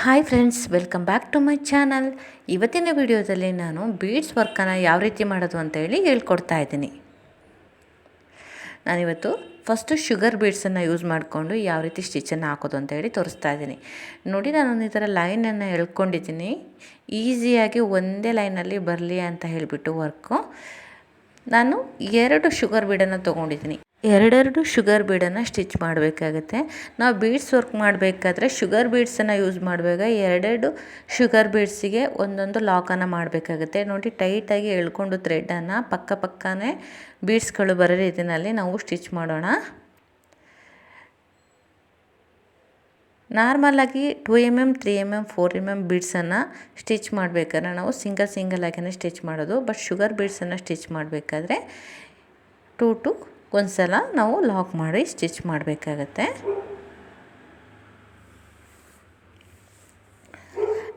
Hi friends, welcome back to my channel. ಇವತ್ತಿನ ವಿಡಿಯೋದಲ್ಲಿ ನಾನು ಬೀಡ್ಸ್ ವರ್ಕನ್ನು ಯಾವ ರೀತಿ ಮಾಡೋದು ಅಂತೇಳಿ ಹೇಳ್ಕೊಡ್ತಾ ಇದ್ದೀನಿ. ನಾನಿವತ್ತು ಫಸ್ಟು ಶುಗರ್ ಬೀಡ್ಸನ್ನು ಯೂಸ್ ಮಾಡಿಕೊಂಡು ಯಾವ ರೀತಿ ಸ್ಟಿಚ್ಚನ್ನು ಹಾಕೋದು ಅಂತೇಳಿ ತೋರಿಸ್ತಾ ಇದ್ದೀನಿ. ನೋಡಿ, ನಾನು ಈ ಥರ ಲೈನನ್ನು ಎಳ್ಕೊಂಡಿದ್ದೀನಿ. ಈಸಿಯಾಗಿ ಒಂದೇ ಲೈನಲ್ಲಿ ಬರಲಿ ಅಂತ ಹೇಳಿಬಿಟ್ಟು ವರ್ಕು ನಾನು 2 ಶುಗರ್ ಬೀಡನ್ನು ತೊಗೊಂಡಿದ್ದೀನಿ. ಎರಡೆರಡು ಶುಗರ್ ಬೀಡನ್ನು ಸ್ಟಿಚ್ ಮಾಡಬೇಕಾಗತ್ತೆ. ನಾವು ಬೀಡ್ಸ್ ವರ್ಕ್ ಮಾಡಬೇಕಾದ್ರೆ ಶುಗರ್ ಬೀಡ್ಸನ್ನು ಯೂಸ್ ಮಾಡುವಾಗ ಎರಡೆರಡು ಶುಗರ್ ಬೀಡ್ಸಿಗೆ ಒಂದೊಂದು ಲಾಕನ್ನು ಮಾಡಬೇಕಾಗುತ್ತೆ. ನೋಡಿ, ಟೈಟಾಗಿ ಎಳ್ಕೊಂಡು ಥ್ರೆಡನ್ನು ಪಕ್ಕನೇ ಬೀಡ್ಸ್ಗಳು ಬರೋ ರೀತಿಯಲ್ಲಿ ನಾವು ಸ್ಟಿಚ್ ಮಾಡೋಣ. ನಾರ್ಮಲಾಗಿ 2 mm 3 mm 4 mm ಬೀಡ್ಸನ್ನು ಸ್ಟಿಚ್ ಮಾಡಬೇಕಾದ್ರೆ ನಾವು ಸಿಂಗಲ್ ಆಗಿನೇ ಸ್ಟಿಚ್ ಮಾಡೋದು. ಬಟ್ ಶುಗರ್ ಬೀಡ್ಸನ್ನು ಸ್ಟಿಚ್ ಮಾಡಬೇಕಾದ್ರೆ 2 ಒಂದ್ಸಲ ನಾವು ಲಾಕ್ ಮಾಡಿ ಸ್ಟಿಚ್ ಮಾಡಬೇಕಾಗತ್ತೆ.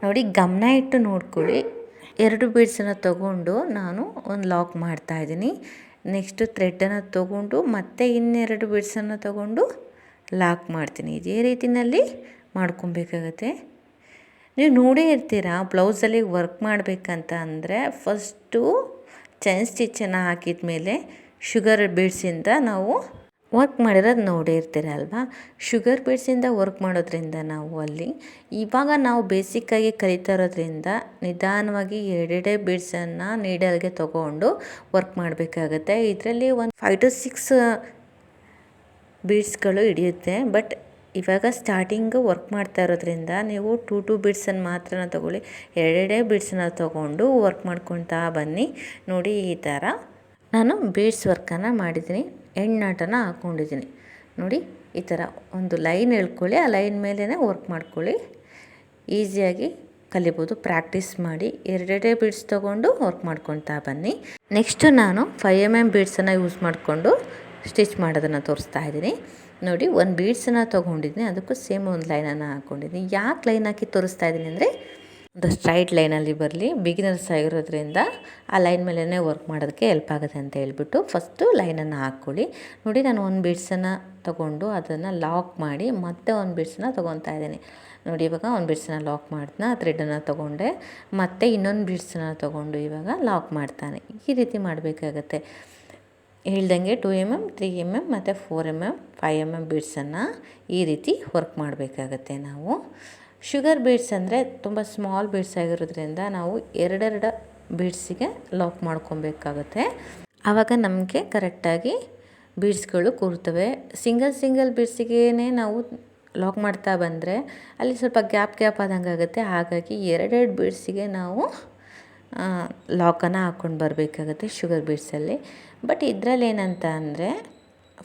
ನೋಡಿ, ಗಮನ ಇಟ್ಟು ನೋಡ್ಕೊಳ್ಳಿ. 2 ಬೀಡ್ಸನ್ನು ತಗೊಂಡು ನಾನು ಒಂದು ಲಾಕ್ ಮಾಡ್ತಾಯಿದ್ದೀನಿ. ನೆಕ್ಸ್ಟು ಥ್ರೆಡನ್ನು ತಗೊಂಡು ಮತ್ತೆ ಇನ್ನೆರಡು ಬೀಡ್ಸನ್ನು ತಗೊಂಡು ಲಾಕ್ ಮಾಡ್ತೀನಿ. ಇದೇ ರೀತಿಯಲ್ಲಿ ಮಾಡ್ಕೊಬೇಕಾಗತ್ತೆ. ನೀವು ನೋಡೇ ಇರ್ತೀರ, ಬ್ಲೌಸಲ್ಲಿ ವರ್ಕ್ ಮಾಡಬೇಕಂತ ಅಂದರೆ ಫಸ್ಟು ಚೈನ್ ಸ್ಟಿಚ್ಚನ್ನು ಹಾಕಿದ ಮೇಲೆ ಶುಗರ್ ಬೀಡ್ಸಿಂದ ನಾವು ವರ್ಕ್ ಮಾಡಿರೋದು ನೋಡೇ ಇರ್ತೀರ ಅಲ್ವಾ. ಶುಗರ್ ಬೀಡ್ಸಿಂದ ವರ್ಕ್ ಮಾಡೋದ್ರಿಂದ ನಾವು ಅಲ್ಲಿ ಇವಾಗ ನಾವು ಬೇಸಿಕ್ಕಾಗಿ ಕಲಿತಾ ಇರೋದ್ರಿಂದ ನಿಧಾನವಾಗಿ ಎರಡೆರಡೇ ಬೀಡ್ಸನ್ನು ನೀಡಲ್ಗೆ ತೊಗೊಂಡು ವರ್ಕ್ ಮಾಡಬೇಕಾಗತ್ತೆ. ಇದರಲ್ಲಿ ಒಂದು 5 to 6 ಬೀಡ್ಸ್ಗಳು ಹಿಡಿಯುತ್ತೆ. ಬಟ್ ಇವಾಗ ಸ್ಟಾರ್ಟಿಂಗು ವರ್ಕ್ ಮಾಡ್ತಾ ಇರೋದ್ರಿಂದ ನೀವು 2 ಬೀಡ್ಸನ್ನು ಮಾತ್ರ ತೊಗೊಳ್ಳಿ. ಎರಡೆರಡೇ ಬೀಡ್ಸನ್ನು ತೊಗೊಂಡು ವರ್ಕ್ ಮಾಡ್ಕೊತಾ ಬನ್ನಿ. ನೋಡಿ, ಈ ಥರ ನಾನು ಬೀಡ್ಸ್ ವರ್ಕನ್ನು ಮಾಡಿದ್ದೀನಿ. ನಾಟನ್ನು ಹಾಕ್ಕೊಂಡಿದ್ದೀನಿ. ನೋಡಿ, ಈ ಥರ ಒಂದು ಲೈನ್ ಎಳ್ಕೊಳ್ಳಿ. ಆ ಲೈನ್ ಮೇಲೇ ವರ್ಕ್ ಮಾಡ್ಕೊಳ್ಳಿ. ಈಸಿಯಾಗಿ ಕಲಿಬೋದು. ಪ್ರಾಕ್ಟೀಸ್ ಮಾಡಿ. ಎರಡೆರಡೇ ಬೀಡ್ಸ್ ತೊಗೊಂಡು ವರ್ಕ್ ಮಾಡ್ಕೊತಾ ಬನ್ನಿ. ನೆಕ್ಸ್ಟು ನಾನು 5 mm ಬೀಡ್ಸನ್ನು ಯೂಸ್ ಮಾಡಿಕೊಂಡು ಸ್ಟಿಚ್ ಮಾಡೋದನ್ನು ತೋರಿಸ್ತಾ ಇದ್ದೀನಿ. ನೋಡಿ, ಒಂದು ಬೀಡ್ಸನ್ನು ತೊಗೊಂಡಿದ್ದೀನಿ, ಅದಕ್ಕೂ ಸೇಮ್ ಒಂದು ಲೈನನ್ನು ಹಾಕ್ಕೊಂಡಿದ್ದೀನಿ. ಯಾಕೆ ಲೈನ್ ಹಾಕಿ ತೋರಿಸ್ತಾ ಇದ್ದೀನಿ ಅಂದರೆ ಒಂದು ಸ್ಟ್ರೈಟ್ ಲೈನಲ್ಲಿ ಬರಲಿ. ಬಿಗಿನರ್ಸ್ ಆಗಿರೋದ್ರಿಂದ ಆ ಲೈನ್ ಮೇಲೇ ವರ್ಕ್ ಮಾಡೋದಕ್ಕೆ ಹೆಲ್ಪ್ ಆಗುತ್ತೆ ಅಂತ ಹೇಳ್ಬಿಟ್ಟು ಫಸ್ಟು ಲೈನನ್ನು ಹಾಕ್ಕೊಳ್ಳಿ. ನೋಡಿ, ನಾನು ಒಂದು ಬೀಡ್ಸನ್ನು ತೊಗೊಂಡು ಅದನ್ನು ಲಾಕ್ ಮಾಡಿ ಮತ್ತೆ ಒಂದು ಬೀಡ್ಸನ್ನು ತೊಗೊತಾ ಇದ್ದೀನಿ. ನೋಡಿ, ಇವಾಗ ಒಂದು ಬೀಡ್ಸನ್ನು ಲಾಕ್ ಮಾಡ್ತಾನೆ, ಥ್ರೆಡನ್ನು ತೊಗೊಂಡೆ, ಮತ್ತೆ ಇನ್ನೊಂದು ಬೀಡ್ಸನ್ನು ತೊಗೊಂಡು ಇವಾಗ ಲಾಕ್ ಮಾಡ್ತಾನೆ. ಈ ರೀತಿ ಮಾಡಬೇಕಾಗತ್ತೆ. ಹೇಳ್ದಂಗೆ 2 mm 3 mm ಮತ್ತು 4 mm 5 mm ಬೀಡ್ಸನ್ನು ಈ ರೀತಿ ವರ್ಕ್ ಮಾಡಬೇಕಾಗತ್ತೆ. ನಾವು ಶುಗರ್ ಬೀಡ್ಸ್ ಅಂದರೆ ತುಂಬ ಸ್ಮಾಲ್ ಬೀಡ್ಸ್ ಆಗಿರೋದ್ರಿಂದ ನಾವು ಎರಡೆರಡು ಬೀಡ್ಸಿಗೆ ಲಾಕ್ ಮಾಡ್ಕೊಬೇಕಾಗತ್ತೆ. ಆವಾಗ ನಮಗೆ ಕರೆಕ್ಟಾಗಿ ಬೀಡ್ಸ್ಗಳು ಕೂರ್ತವೆ. ಸಿಂಗಲ್ ಬೀಡ್ಸಿಗೇ ನಾವು ಲಾಕ್ ಮಾಡ್ತಾ ಬಂದರೆ ಅಲ್ಲಿ ಸ್ವಲ್ಪ ಗ್ಯಾಪ್ ಆದಂಗೆ ಆಗುತ್ತೆ. ಹಾಗಾಗಿ ಎರಡೆರಡು ಬೀಡ್ಸಿಗೆ ನಾವು ಲಾಕನ್ನು ಹಾಕ್ಕೊಂಡು ಬರಬೇಕಾಗತ್ತೆ ಶುಗರ್ ಬೀಡ್ಸಲ್ಲಿ. ಬಟ್ ಇದರಲ್ಲಿ ಏನಂತ ಅಂದರೆ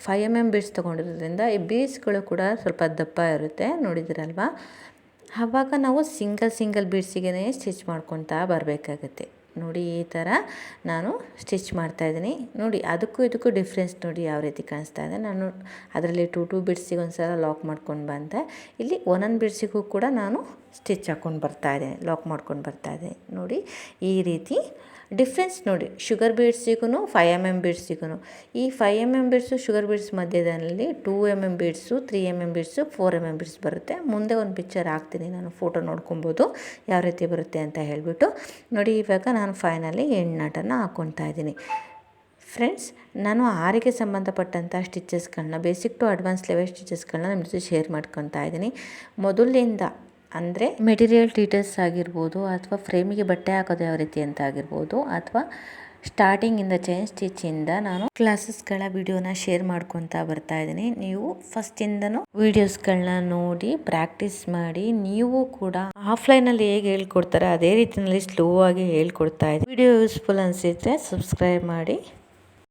5 mm ಬೀಡ್ಸ್ ತೊಗೊಂಡಿರೋದ್ರಿಂದ ಈ ಬೀಡ್ಸ್ಗಳು ಕೂಡ ಸ್ವಲ್ಪ ದಪ್ಪ ಇರುತ್ತೆ. ನೋಡಿದಿರಲ್ವಾ, ಆವಾಗ ನಾವು ಸಿಂಗಲ್ ಬೀಡ್ಸಿಗೆ ಸ್ಟಿಚ್ ಮಾಡ್ಕೊತಾ ಬರಬೇಕಾಗತ್ತೆ. ನೋಡಿ, ಈ ಥರ ನಾನು ಸ್ಟಿಚ್ ಮಾಡ್ತಾಯಿದ್ದೀನಿ. ನೋಡಿ, ಅದಕ್ಕೂ ಇದಕ್ಕೂ ಡಿಫ್ರೆನ್ಸ್ ನೋಡಿ ಯಾವ ರೀತಿ ಕಾಣಿಸ್ತಾ ಇದೆ. ನಾನು ಅದರಲ್ಲಿ 2 ಬೀಡ್ಸಿಗೆ ಒಂದು ಸಲ ಲಾಕ್ ಮಾಡ್ಕೊಂಡು ಬಂದೆ. ಇಲ್ಲಿ ಒಂದೊಂದು ಬೀಡ್ಸಿಗೂ ಕೂಡ ನಾನು ಸ್ಟಿಚ್ ಹಾಕ್ಕೊಂಡು ಬರ್ತಾಯಿದ್ದೆ, ಲಾಕ್ ಮಾಡ್ಕೊಂಡು ಬರ್ತಾಯಿದ್ದೆ. ನೋಡಿ, ಈ ರೀತಿ ಡಿಫ್ರೆನ್ಸ್ ನೋಡಿ. ಶುಗರ್ ಬೀಡ್ಸಿಗೂ 5 mm ಬೀಡ್ಸಿಗೂ ಈ 5 mm ಬೀಡ್ಸು ಶುಗರ್ ಬೀಡ್ಸ್ ಮಧ್ಯದಲ್ಲಿ 2 mm beads 3 mm beads 4 mm beads ಬರುತ್ತೆ. ಮುಂದೆ ಒಂದು ಪಿಕ್ಚರ್ ಹಾಕ್ತೀನಿ, ನಾನು ಫೋಟೋ ನೋಡ್ಕೊಬೋದು ಯಾವ ರೀತಿ ಬರುತ್ತೆ ಅಂತ ಹೇಳಿಬಿಟ್ಟು. ನೋಡಿ, ಇವಾಗ ನಾನು ಫೈನಲಿ ನಾಟನ್ನು ಹಾಕ್ಕೊತಾ ಇದ್ದೀನಿ. ಫ್ರೆಂಡ್ಸ್, ನಾನು ಆರಿಗೆ ಸಂಬಂಧಪಟ್ಟಂಥ ಸ್ಟಿಚಸ್ಗಳನ್ನ ಬೇಸಿಕ್ ಟು ಅಡ್ವಾನ್ಸ್ ಲೆವೆಲ್ ಸ್ಟಿಚಸ್ಗಳನ್ನ ನಿಮ್ಮ ಜೊತೆ ಶೇರ್ ಮಾಡ್ಕೊತಾ ಇದ್ದೀನಿ. ಮೊದಲಿಂದ ಅಂದರೆ ಮೆಟೀರಿಯಲ್ ಡೀಟೇಲ್ಸ್ ಆಗಿರ್ಬೋದು, ಅಥವಾ ಫ್ರೇಮಿಗೆ ಬಟ್ಟೆ ಹಾಕೋದು ಯಾವ ರೀತಿ ಅಂತ ಆಗಿರ್ಬೋದು, ಅಥವಾ ಸ್ಟಾರ್ಟಿಂಗಿಂದ ಚೈನ್ ಸ್ಟಿಚ್ಚಿಂದ ನಾನು ಕ್ಲಾಸಸ್ಗಳ ವಿಡಿಯೋನ ಶೇರ್ ಮಾಡ್ಕೊತಾ ಬರ್ತಾ ಇದ್ದೀನಿ. ನೀವು ಫಸ್ಟಿಂದನೂ ವಿಡಿಯೋಸ್ಗಳನ್ನ ನೋಡಿ ಪ್ರಾಕ್ಟೀಸ್ ಮಾಡಿ. ನೀವು ಕೂಡ ಆಫ್ಲೈನಲ್ಲಿ ಹೇಗೆ ಹೇಳ್ಕೊಡ್ತಾರೆ ಅದೇ ರೀತಿಯಲ್ಲಿ ಸ್ಲೋ ಆಗಿ ಹೇಳ್ಕೊಡ್ತಾ ಇದ್ದೀನಿ. ವಿಡಿಯೋ ಯೂಸ್ಫುಲ್ ಅನಿಸಿದ್ರೆ ಸಬ್ಸ್ಕ್ರೈಬ್ ಮಾಡಿ.